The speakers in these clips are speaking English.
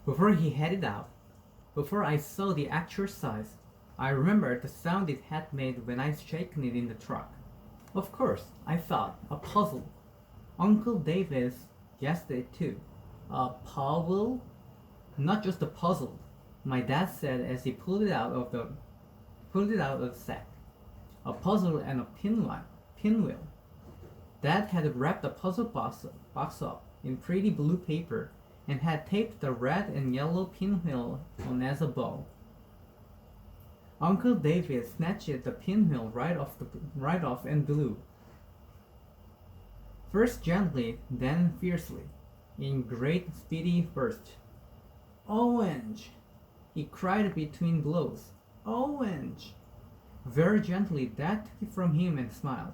Before he headed out, before I saw the actual size, I remembered the sound it had made when I shaken it in the truck. Of course, I thought, a puzzle. Uncle Davis guessed it too. A puzzle? Not just a puzzle, my dad said as he pulled it out of the sack. A puzzle and a pinwheel. Dad had wrapped the box up in pretty blue paper and had taped the red and yellow pinwheel on as a bow. Uncle David snatched the pinwheel right off and blew. First gently, then fiercely, in great speedy bursts. Orange! He cried between blows. Orange! Very gently Dad took it from him and smiled.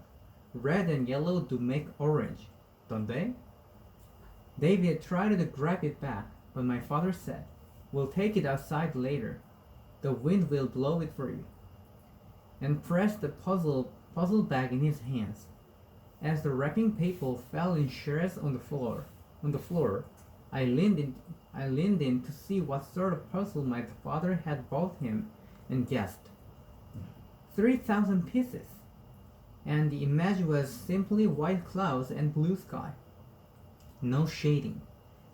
Red and yellow do make orange, don't they? David tried to grab it back, but my father said, "We'll take it outside later. The wind will blow it for you," and pressed the puzzle bag in his hands. As the wrapping paper fell in shreds on the floor, I leaned in to see what sort of puzzle my father had bought him, and guessed. 3,000 pieces, and the image was simply white clouds and blue sky. No shading,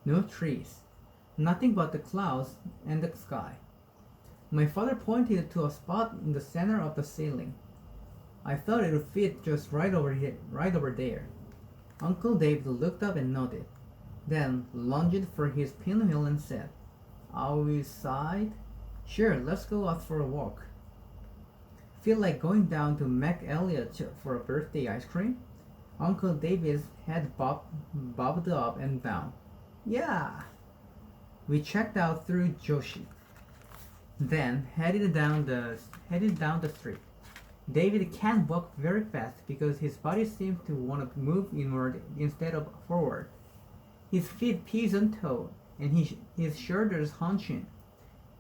no trees, nothing but the clouds and the sky. My father pointed to a spot in the center of the ceiling. I thought it would fit just right over there. Uncle David looked up and nodded, then lunged for his pinwheel and said, "Are we side? Sure, let's go out for a walk." Feel like going down to Mac Elliott's for a birthday ice cream? Uncle David's head bobbed up and down. Yeah. We checked out through Joshi, then headed down the street. David can't walk very fast because his body seems to want to move inward instead of forward. His feet pigeon-toed and his shoulders hunching,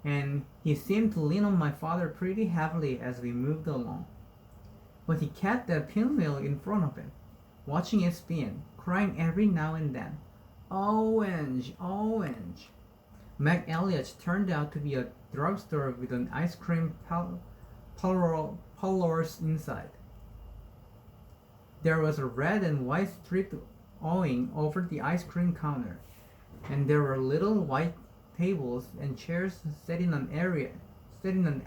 and he seemed to lean on my father pretty heavily as we moved along. But he kept the pinwheel in front of him, watching it spin, crying every now and then, "Orange, orange." Mac Elliott's turned out to be a drugstore with an ice cream parlors inside. There was a red and white strip awning over the ice cream counter, and there were little white tables and chairs set in an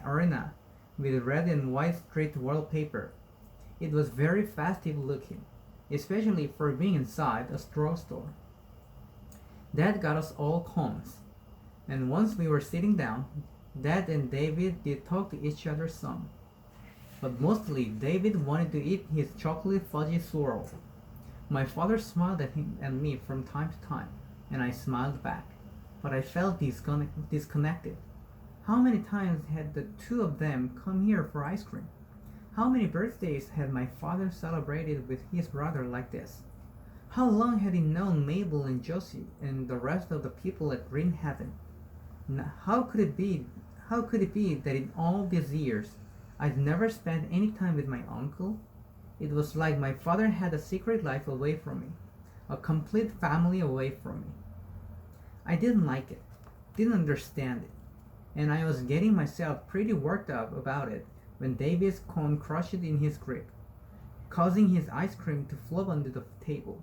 arena with red and white striped wallpaper. It was very festive looking, especially for being inside a drugstore. Dad got us all cones, and once we were sitting down, Dad and David did talk to each other some. But mostly David wanted to eat his chocolate fudgy swirl. My father smiled at him and me from time to time, and I smiled back, but I felt disconnected. How many times had the two of them come here for ice cream? How many birthdays had my father celebrated with his brother like this? How long had he known Mabel and Josie and the rest of the people at Green Heaven? How could it be that in all these years I'd never spent any time with my uncle? It was like my father had a secret life away from me, a complete family away from me. I didn't like it, didn't understand it, and I was getting myself pretty worked up about it when David's cone crushed in his grip, causing his ice cream to flop onto the table.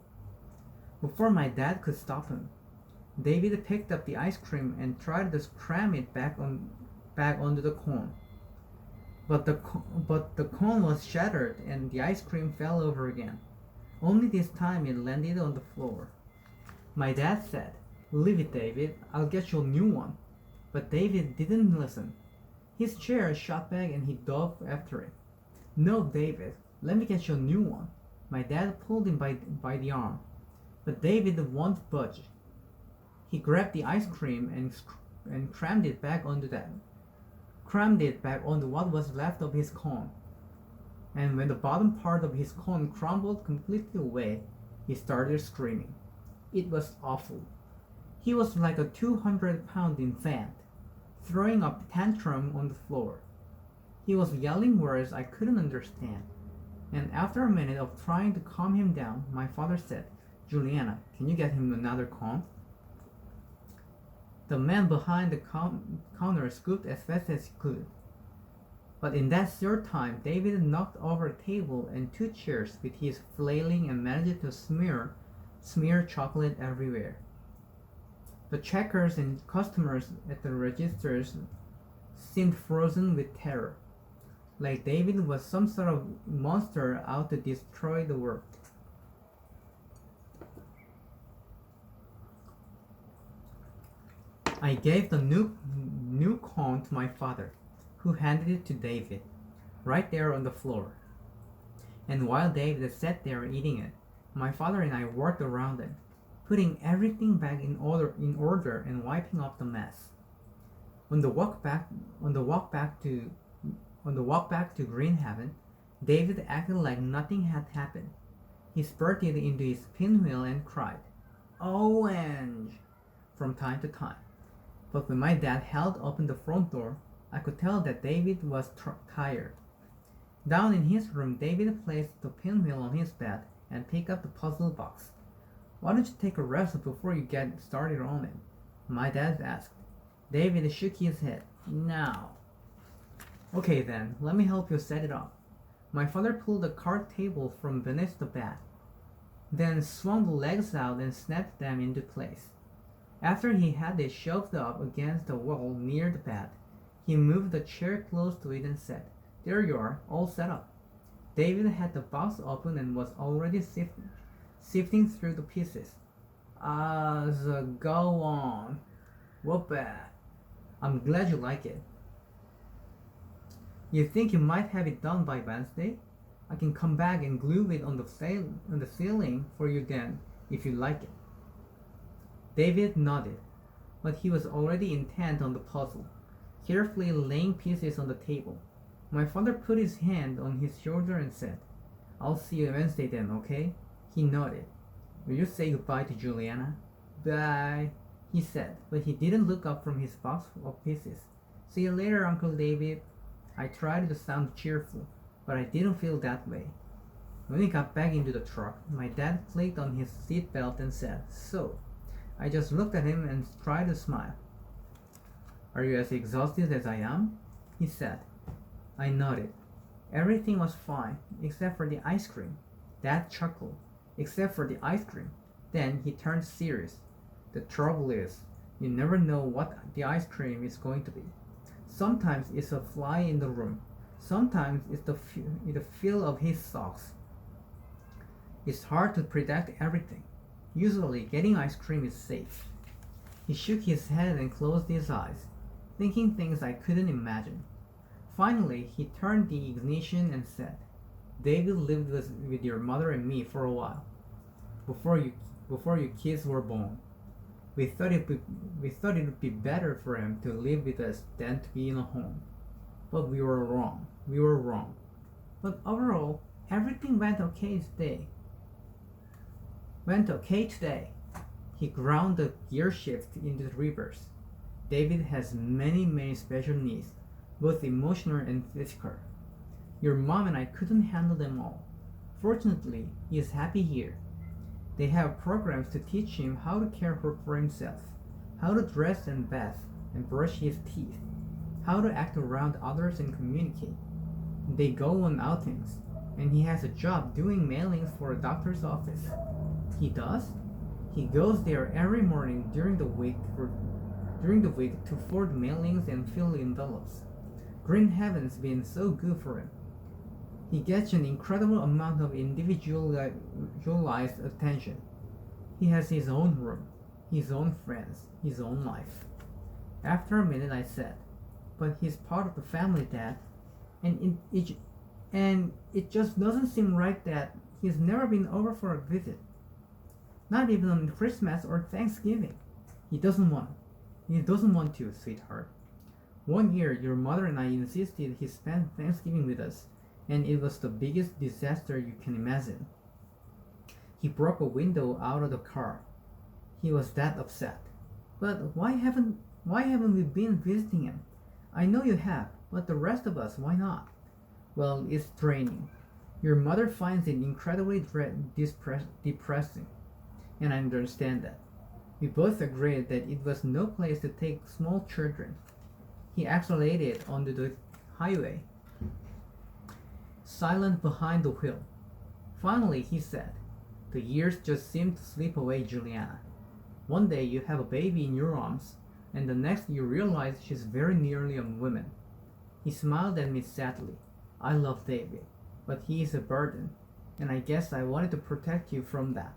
Before my dad could stop him, David picked up the ice cream and tried to cram it back onto the cone. But the cone was shattered and the ice cream fell over again. Only this time it landed on the floor. My dad said, "Leave it, David. I'll get you a new one." But David didn't listen. His chair shot back and he dove after it. "No, David. Let me get you a new one." My dad pulled him by the arm. But David won't budge. He grabbed the ice cream and crammed it back onto what was left of his cone. And when the bottom part of his cone crumbled completely away, he started screaming. It was awful. He was like a 200-pound infant, throwing a tantrum on the floor. He was yelling words I couldn't understand. And after a minute of trying to calm him down, my father said, "Juliana, can you get him another cone?" The man behind the counter scooped as fast as he could. But in that short time, David knocked over a table and two chairs with his flailing and managed to smear chocolate everywhere. The checkers and customers at the registers seemed frozen with terror, like David was some sort of monster out to destroy the world. I gave the new cone to my father, who handed it to David, right there on the floor. And while David sat there eating it, my father and I worked around it, putting everything back in order and wiping up the mess. On the walk back on the walk back to Green Heaven, David acted like nothing had happened. He spurted into his pinwheel and cried, "Orange!" from time to time. But when my dad held open the front door, I could tell that David was tired. Down in his room, David placed the pinwheel on his bed and picked up the puzzle box. "Why don't you take a rest before you get started on it?" my dad asked. David shook his head. "No." "Okay then, let me help you set it up." My father pulled the card table from beneath the bed, then swung the legs out and snapped them into place. After he had it shoved up against the wall near the bed, he moved the chair close to it and said, "There you are, all set up." David had the box open and was already sifting through the pieces. So go on. Whoopah. I'm glad you like it. You think you might have it done by Wednesday? I can come back and glue it on the ceiling for you then, if you like it. David nodded, but he was already intent on the puzzle, carefully laying pieces on the table. My father put his hand on his shoulder and said, "I'll see you Wednesday then, okay?" He nodded. "Will you say goodbye to Juliana?" "Bye," he said, but he didn't look up from his box of pieces. "See you later, Uncle David." I tried to sound cheerful, but I didn't feel that way. When we got back into the truck, my dad clicked on his seatbelt and said, "So." I just looked at him and tried to smile. "Are you as exhausted as I am?" he said. I nodded. Everything was fine, except for the ice cream. Dad chuckled. "Except for the ice cream." Then he turned serious. "The trouble is, you never know what the ice cream is going to be. Sometimes it's a fly in the room. Sometimes it's the feel of his socks. It's hard to predict everything. Usually, getting ice cream is safe." He shook his head and closed his eyes, thinking things I couldn't imagine. Finally, he turned the ignition and said, "David lived with your mother and me for a while, before you kids were born. We thought it would be better for him to live with us than to be in a home. But we were wrong. We were wrong. But overall, everything went okay today." He ground the gear shift into reverse. "David has many special needs, both emotional and physical. Your mom and I couldn't handle them all. Fortunately, he is happy here. They have programs to teach him how to care for himself, how to dress and bath and brush his teeth, how to act around others and communicate. They go on outings, and he has a job doing mailings for a doctor's office." "He does?" "He goes there every morning during the week to forward mailings and fill envelopes. Green Heaven's been so good for him. He gets an incredible amount of individualized attention. He has his own room, his own friends, his own life." After a minute I said, "But he's part of the family, Dad, and it just doesn't seem right that he's never been over for a visit. Not even on Christmas or Thanksgiving. He doesn't want to, sweetheart. One year, your mother and I insisted he spend Thanksgiving with us, and it was the biggest disaster you can imagine. He broke a window out of the car. He was that upset. But why haven't we been visiting him? I know you have, but the rest of us, why not?" "Well, it's draining. Your mother finds it incredibly depressing, and I understand that. We both agreed that it was no place to take small children. He accelerated onto the highway, silent behind the wheel. Finally, he said, "The years just seem to slip away, Juliana. One day you have a baby in your arms, and the next you realize she's very nearly a woman." He smiled at me sadly. "I love David, but he is a burden, and I guess I wanted to protect you from that.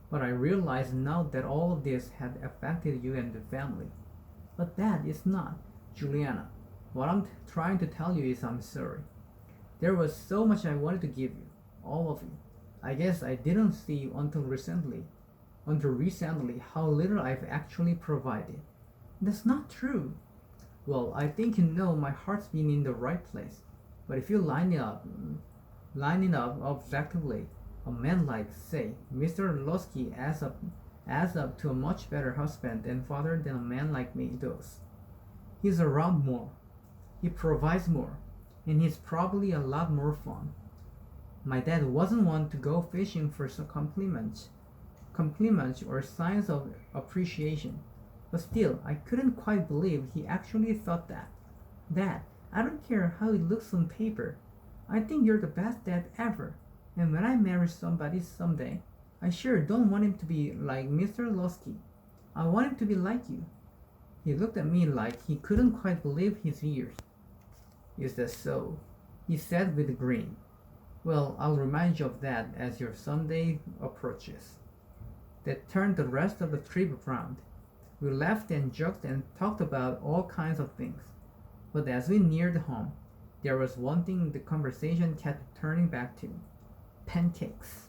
But I realize now that all of this had affected you and the family. But that is not, Juliana. What I'm trying to tell you is I'm sorry. There was so much I wanted to give you, all of you. I guess I didn't see until recently, how little I've actually provided." "That's not true." "Well, I think you know my heart's been in the right place. But if you line it up objectively, a man like, say, Mr. Losky adds up to a much better husband and father than a man like me does. He's around more, he provides more, and he's probably a lot more fun. My dad wasn't one to go fishing for some compliments or signs of appreciation. But still, I couldn't quite believe he actually thought that. Dad, I don't care how it looks on paper. I think you're the best dad ever. And when I marry somebody someday, I sure don't want him to be like Mr. Losky. I want him to be like you." He looked at me like he couldn't quite believe his ears. "Is that so?" he said with a grin. "Well, I'll remind you of that as your someday approaches." That turned the rest of the trip around. We laughed and joked and talked about all kinds of things. But as we neared home, there was one thing the conversation kept turning back to: pancakes.